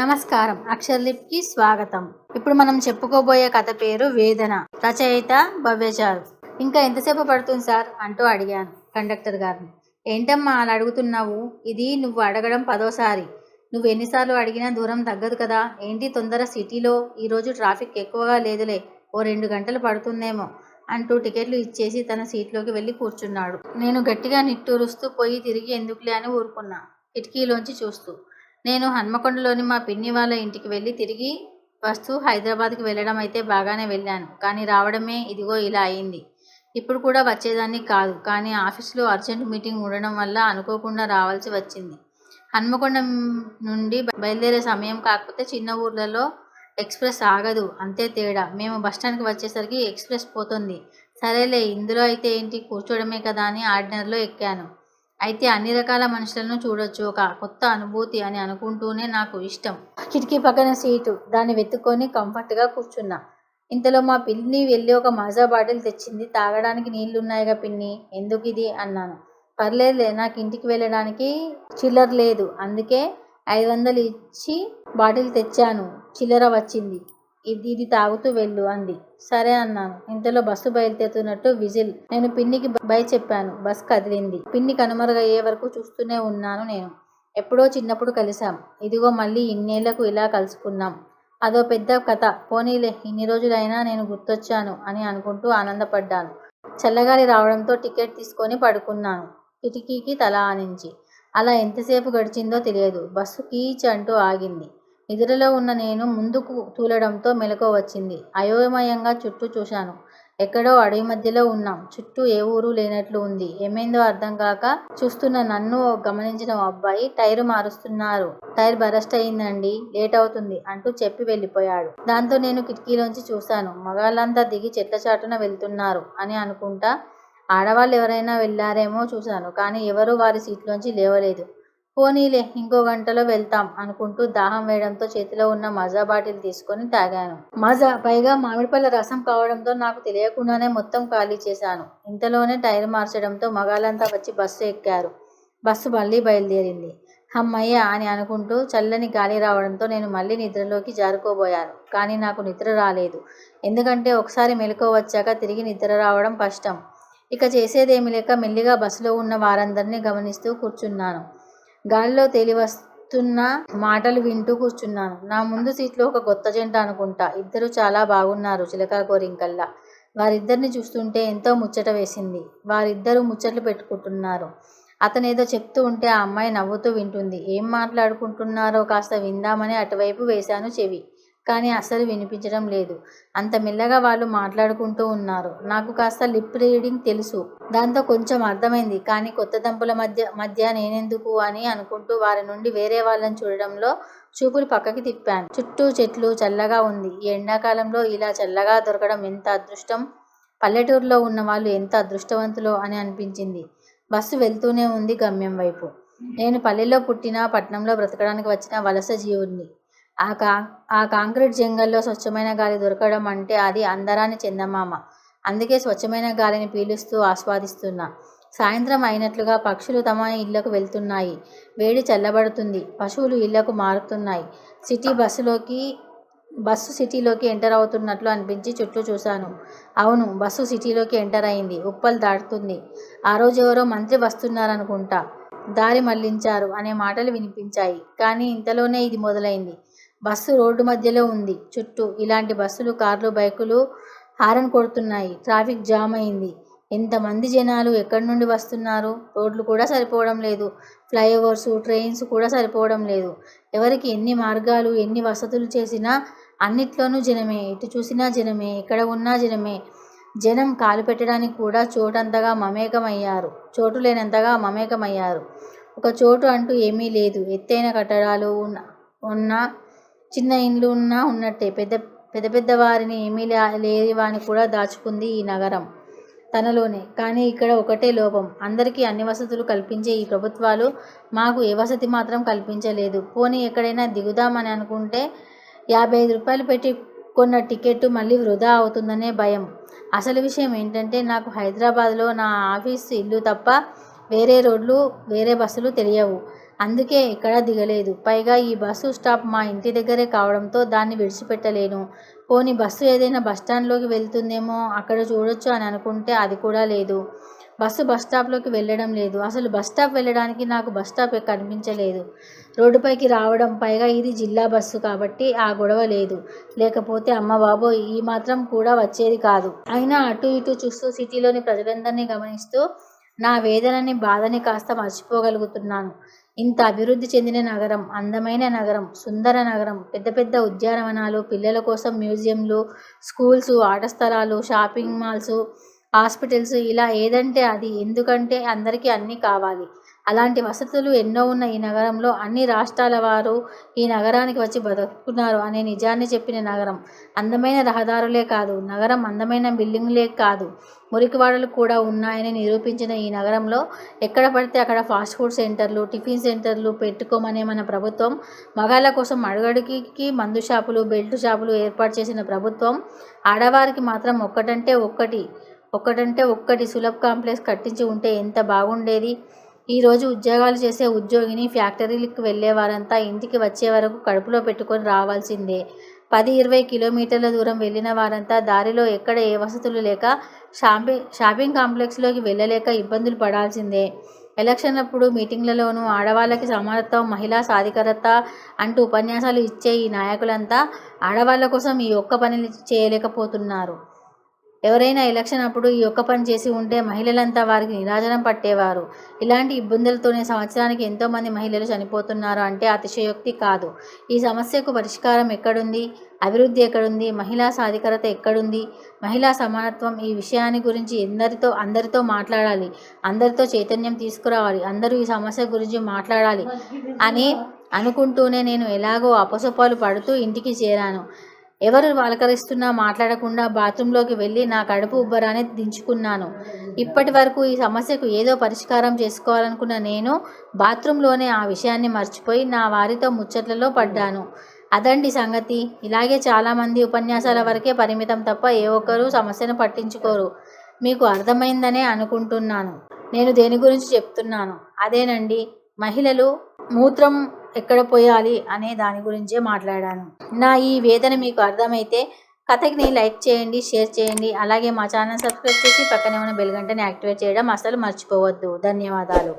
నమస్కారం. అక్షరలిప్కి స్వాగతం. ఇప్పుడు మనం చెప్పుకోబోయే కథ పేరు వేదన. రచయిత భవ్యచారు. ఇంకా ఎంతసేపు పడుతుంది సార్ అంటూ అడిగాను కండక్టర్ గారిని. ఏంటమ్మా అలా అడుగుతున్నావు? ఇది నువ్వు అడగడం 10వ సారి. నువ్వు ఎన్నిసార్లు అడిగినా దూరం తగ్గదు కదా. ఏంటి తొందర? సిటీలో ఈరోజు ట్రాఫిక్ ఎక్కువగా లేదులే, ఓ 2 గంటలు పడుతుందేమో అంటూ టికెట్లు ఇచ్చేసి తన సీట్లోకి వెళ్ళి కూర్చున్నాడు. నేను గట్టిగా నిట్టూరుస్తూ పోయి తిరిగి ఎందుకులే అని ఊరుకున్నా, కిటికీలోంచి చూస్తూ. నేను హన్మకొండలోని మా పిన్ని వాళ్ళ ఇంటికి వెళ్ళి తిరిగి వస్తూ హైదరాబాద్కి వెళ్ళడం అయితే బాగానే వెళ్ళాను, కానీ రావడమే ఇదిగో ఇలా అయింది. ఇప్పుడు కూడా వచ్చేదాన్ని కాదు, కానీ ఆఫీసులో అర్జెంట్ మీటింగ్ ఉండడం వల్ల అనుకోకుండా రావాల్సి వచ్చింది. హన్మకొండ నుండి బయలుదేరే సమయం కాకపోతే చిన్న ఊర్లలో ఎక్స్ప్రెస్ ఆగదు, అంతే తేడా. మేము బస్టాండ్కి వచ్చేసరికి ఎక్స్ప్రెస్ పోతుంది. సరేలే, ఇందులో అయితే ఏంటి, కూర్చోవడమే కదా అని ఆర్డినర్లో ఎక్కాను. అయితే అన్ని రకాల మనుషులను చూడొచ్చు, ఒక కొత్త అనుభూతి అని అనుకుంటూనే నాకు ఇష్టం. కిటికీ పక్కన సీటు, దాన్ని వెతుక్కొని కంఫర్ట్గా కూర్చున్నా. ఇంతలో మా పిన్ని వెళ్ళి ఒక మాజా బాటిల్ తెచ్చింది. తాగడానికి నీళ్లున్నాయిగా పిన్ని, ఎందుకు ఇది అన్నాను. పర్లేదులే, నాకు ఇంటికి వెళ్ళడానికి చిల్లర లేదు, అందుకే 500 ఇచ్చి బాటిల్ తెచ్చాను, చిల్లర వచ్చింది, ఇది తాగుతూ వెళ్ళు అంది. సరే అన్నాను. ఇంతలో బస్సు బయలుదేరుతున్నట్టు విజిల్. నేను పిన్నికి బై చెప్పాను. బస్ కదిలింది. పిన్ని కనుమరుగయ్యే వరకు చూస్తూనే ఉన్నాను. నేను ఎప్పుడో చిన్నప్పుడు కలిసాం, ఇదిగో మళ్ళీ ఇన్నేళ్లకు ఇలా కలుసుకున్నాం. అదో పెద్ద కథ. పోనీలే, ఇన్ని రోజులైనా నేను గుర్తొచ్చాను అని అనుకుంటూ ఆనందపడ్డాను. చల్లగాలి రావడంతో టికెట్ తీసుకొని పడుకున్నాను, కిటికీకి తల ఆనించి. అలా ఎంతసేపు గడిచిందో తెలియదు. బస్సు కీచ్ అంటూ ఆగింది. నిద్రలో ఉన్న నేను ముందుకు తూలడంతో మెలకువ వచ్చింది. అయోమయంగా చుట్టూ చూశాను. ఎక్కడో అడవి మధ్యలో ఉన్నాం. చుట్టూ ఏ ఊరు లేనట్లు ఉంది. ఏమైందో అర్థం కాక చూస్తున్న నన్ను గమనించిన ఓ అబ్బాయి, టైరు మారుస్తున్నారు, టైర్ బరస్ట్ అయిందండి, లేట్ అవుతుంది అంటూ చెప్పి వెళ్ళిపోయాడు. దాంతో నేను కిటికీలోంచి చూశాను. మగాళ్ళంతా దిగి చెట్ల చాటున వెళ్తున్నారు అని అనుకుంటా. ఆడవాళ్ళు ఎవరైనా వెళ్ళారేమో చూశాను, కానీ ఎవరూ వారి సీట్లోంచి లేవలేదు. పోనీలే, ఇంకో గంటలో వెళ్తాం అనుకుంటూ దాహం వేయడంతో చేతిలో ఉన్న మజా బాటిల్ తీసుకొని తాగాను. మజా, పైగా మామిడిపళ్ళ రసం కావడంతో నాకు తెలియకుండానే మొత్తం ఖాళీ చేశాను. ఇంతలోనే టైర్ మార్చడంతో మగాళ్ళంతా వచ్చి బస్సు ఎక్కారు. బస్సు మళ్ళీ బయలుదేరింది. హమ్మయ్య అని అనుకుంటూ చల్లని గాలి రావడంతో నేను మళ్ళీ నిద్రలోకి జారుకోబోయాను. కానీ నాకు నిద్ర రాలేదు. ఎందుకంటే ఒకసారి మెలకువ వచ్చాక తిరిగి నిద్ర రావడం కష్టం. ఇక చేసేదేమీ లేక మెల్లిగా బస్సులో ఉన్న వారందరినీ గమనిస్తూ కూర్చున్నాను. గాలిలో తేలి వస్తున్న మాటలు వింటూ కూర్చున్నాను. నా ముందు సీట్లో ఒక కొత్త జంట అనుకుంటా. ఇద్దరు చాలా బాగున్నారు, చిలకా గోరింకల్లా. వారిద్దరిని చూస్తుంటే ఎంతో ముచ్చట వేసింది. వారిద్దరూ ముచ్చట్లు పెట్టుకుంటున్నారు. అతనేదో చెప్తూ ఉంటే ఆ అమ్మాయి నవ్వుతూ వింటుంది. ఏం మాట్లాడుకుంటున్నారో కాస్త విందామని అటువైపు వేశాను చెవి. కానీ అస్సలు వినిపించడం లేదు. అంత మెల్లగా వాళ్ళు మాట్లాడుకుంటూ ఉన్నారు. నాకు కాస్త లిప్ రీడింగ్ తెలుసు, దాంతో కొంచెం అర్థమైంది. కానీ కొత్త దంపుల మధ్య నేనెందుకు అని అనుకుంటూ వారి నుండి వేరే వాళ్ళని చూడడంలో చూపులు పక్కకి తిప్పాను. చుట్టూ చెట్లు, చల్లగా ఉంది. ఈ ఎండాకాలంలో ఇలా చల్లగా దొరకడం ఎంత అదృష్టం. పల్లెటూరులో ఉన్న వాళ్ళు ఎంత అదృష్టవంతులో అని అనిపించింది. బస్సు వెళ్తూనే ఉంది గమ్యం వైపు. నేను పల్లెలో పుట్టిన, పట్నంలో బ్రతకడానికి వచ్చిన వలస జీవుణ్ణి. ఆ కాంక్రీట్ జంగల్లో స్వచ్ఛమైన గాలి దొరకడం అంటే అది అందరాని చందమామ. అందుకే స్వచ్ఛమైన గాలిని పీలుస్తూ ఆస్వాదిస్తున్నా. సాయంత్రం అయినట్లుగా పక్షులు తమ ఇళ్లకు వెళ్తున్నాయి. వేడి చల్లబడుతుంది. పశువులు ఇళ్లకు మారుతున్నాయి. బస్సు సిటీలోకి ఎంటర్ అవుతున్నట్లు అనిపించి చుట్టూ చూశాను. అవును, బస్సు సిటీలోకి ఎంటర్ అయింది. ఉప్పల్ దాటుతుంది. ఆ రోజు ఎవరో మంత్రి వస్తున్నారనుకుంటా, దారి మళ్లించారు అనే మాటలు వినిపించాయి. కానీ ఇంతలోనే ఇది మొదలైంది. బస్సు రోడ్డు మధ్యలో ఉంది. చుట్టూ ఇలాంటి బస్సులు, కార్లు, బైకులు హారన్ కొడుతున్నాయి. ట్రాఫిక్ జామ్ అయింది. ఎంతమంది జనాలు ఎక్కడి నుండి వస్తున్నారు. రోడ్లు కూడా సరిపోవడం లేదు. ఫ్లైఓవర్స్, ట్రైన్స్ కూడా సరిపోవడం లేదు. ఎవరికి ఎన్ని మార్గాలు, ఎన్ని వసతులు చేసినా అన్నిట్లోనూ జనమే. ఎటు చూసినా జనమే, ఎక్కడ ఉన్నా జనమే. జనం కాలు పెట్టడానికి కూడా చోటు లేనంతగా మమేకమయ్యారు. ఒక చోటు అంటూ ఏమీ లేదు. ఎత్తైన కట్టడాలు ఉన్నా, చిన్న ఇండ్లు ఉన్నా ఉన్నట్టే. పెద్ద వారిని, ఏమీ లేని వాని కూడా దాచుకుంది ఈ నగరం తనలోనే. కానీ ఇక్కడ ఒకటే లోపం. అందరికీ అన్ని వసతులు కల్పించే ఈ ప్రభుత్వాలు మాకు ఏ వసతి మాత్రం కల్పించలేదు. పోనీ ఎక్కడైనా దిగుదామని అనుకుంటే 55 రూపాయలు పెట్టి కొన్న టికెట్ మళ్ళీ వృధా అవుతుందనే భయం. అసలు విషయం ఏంటంటే, నాకు హైదరాబాద్లో నా ఆఫీసు, ఇల్లు తప్ప వేరే రోడ్లు, వేరే బస్సులు తెలియవు. అందుకే ఎక్కడా దిగలేదు. పైగా ఈ బస్సు స్టాప్ మా ఇంటి దగ్గరే కావడంతో దాన్ని విడిచిపెట్టలేను. పోనీ బస్సు ఏదైనా బస్టాండ్లోకి వెళ్తుందేమో, అక్కడ చూడొచ్చు అని అనుకుంటే అది కూడా లేదు. బస్సు బస్టాప్లోకి వెళ్ళడం లేదు. అసలు బస్టాప్ వెళ్ళడానికి నాకు బస్టాప్ కనిపించలేదు. రోడ్డుపైకి రావడం, పైగా ఇది జిల్లా బస్సు కాబట్టి ఆ గొడవ లేదు. లేకపోతే అమ్మ బాబోయ్, ఈ మాత్రం కూడా వచ్చేది కాదు. అయినా అటు ఇటు చూస్తూ సిటీలోని ప్రజలందరినీ గమనిస్తూ నా వేదనని, బాధని కాస్త మర్చిపోగలుగుతున్నాను. ఇంత అభివృద్ధి చెందిన నగరం, అందమైన నగరం, సుందర నగరం, పెద్ద పెద్ద ఉద్యానవనాలు, పిల్లల కోసం మ్యూజియంలు, స్కూల్స్, ఆట స్థలాలు, షాపింగ్ మాల్స్, హాస్పిటల్స్, ఇలా ఏదంటే అది. ఎందుకంటే అందరికీ అన్నీ కావాలి. అలాంటి వసతులు ఎన్నో ఉన్న ఈ నగరంలో అన్ని రాష్ట్రాల వారు ఈ నగరానికి వచ్చి బతుకుతున్నారు అనే నిజాన్ని చెప్పిన నగరం. అందమైన రహదారులే కాదు, నగరం అందమైన బిల్డింగులే కాదు, మురికివాడలు కూడా ఉన్నాయని నిరూపించిన ఈ నగరంలో ఎక్కడ పడితే అక్కడ ఫాస్ట్ ఫుడ్ సెంటర్లు, టిఫిన్ సెంటర్లు పెట్టుకోమనే మన ప్రభుత్వం, మగాళ్ళ కోసం అడుగడుగుకి మందు షాపులు, బెల్ట్ షాపులు ఏర్పాటు చేసిన ప్రభుత్వం, ఆడవారికి మాత్రం ఒక్కటంటే ఒక్కటి సులభ్ కాంప్లెక్స్ కట్టించి ఉంటే ఎంత బాగుండేది. ఈరోజు ఉద్యోగాలు చేసే ఉద్యోగిని ఫ్యాక్టరీలకు వెళ్ళే వారంతా ఇంటికి వచ్చే వరకు కడుపులో పెట్టుకొని రావాల్సిందే. 10-20 కిలోమీటర్ల దూరం వెళ్ళిన వారంతా దారిలో ఎక్కడ ఏ వసతులు లేక షాపింగ్ కాంప్లెక్స్లోకి వెళ్ళలేక ఇబ్బందులు పడాల్సిందే. ఎలక్షన్లప్పుడు మీటింగ్లలోనూ ఆడవాళ్ళకి సమానత్వం, మహిళా సాధికారత అంటూ ఉపన్యాసాలు ఇచ్చే ఈ నాయకులంతా ఆడవాళ్ళ కోసం ఈ ఒక్క పని చేయలేకపోతున్నారు. ఎవరైనా ఎలక్షన్ అప్పుడు ఈ ఒక్క పని చేసి ఉంటే మహిళలంతా వారికి నీరాజనం పట్టేవారు. ఇలాంటి ఇబ్బందులతోనే సంవత్సరానికి ఎంతోమంది మహిళలు చనిపోతున్నారు అంటే అతిశయోక్తి కాదు. ఈ సమస్యకు పరిష్కారం ఎక్కడుంది? అభివృద్ధి ఎక్కడుంది? మహిళా సాధికారత ఎక్కడుంది? మహిళా సమానత్వం? ఈ విషయాన్ని గురించి అందరితో మాట్లాడాలి, అందరితో చైతన్యం తీసుకురావాలి, అందరూ ఈ సమస్య గురించి మాట్లాడాలి అని అనుకుంటూనే నేను ఎలాగో అపసొపాలు పడుతూ ఇంటికి చేరాను. ఎవరు పలకరిస్తున్నా మాట్లాడకుండా బాత్రూంలోకి వెళ్ళి నా కడుపు ఉబ్బరాన్ని దించుకున్నాను. ఇప్పటి వరకు ఈ సమస్యకు ఏదో పరిష్కారం చేసుకోవాలనుకున్న నేను బాత్రూంలోనే ఆ విషయాన్ని మర్చిపోయి నా వారితో ముచ్చట్లలో పడ్డాను. అదండి సంగతి. ఇలాగే చాలామంది ఉపన్యాసాల వరకే పరిమితం తప్ప ఏ ఒక్కరూ సమస్యను పట్టించుకోరు. మీకు అర్థమైందనే అనుకుంటున్నాను. నేను దేని గురించి చెప్తున్నాను అదేనండి, మహిళలు మూత్రం ఎక్కడ పోయాలి అనే దాని గురించే మాట్లాడాను. నా ఈ వేదన మీకు అర్థమైతే కథకి లైక్ చేయండి, షేర్ చేయండి. అలాగే మా ఛానల్ సబ్స్క్రైబ్ చేసి పక్కనే ఉన్న బెల్ గంటని యాక్టివేట్ చేయడం అసలు మర్చిపోవద్దు. ధన్యవాదాలు.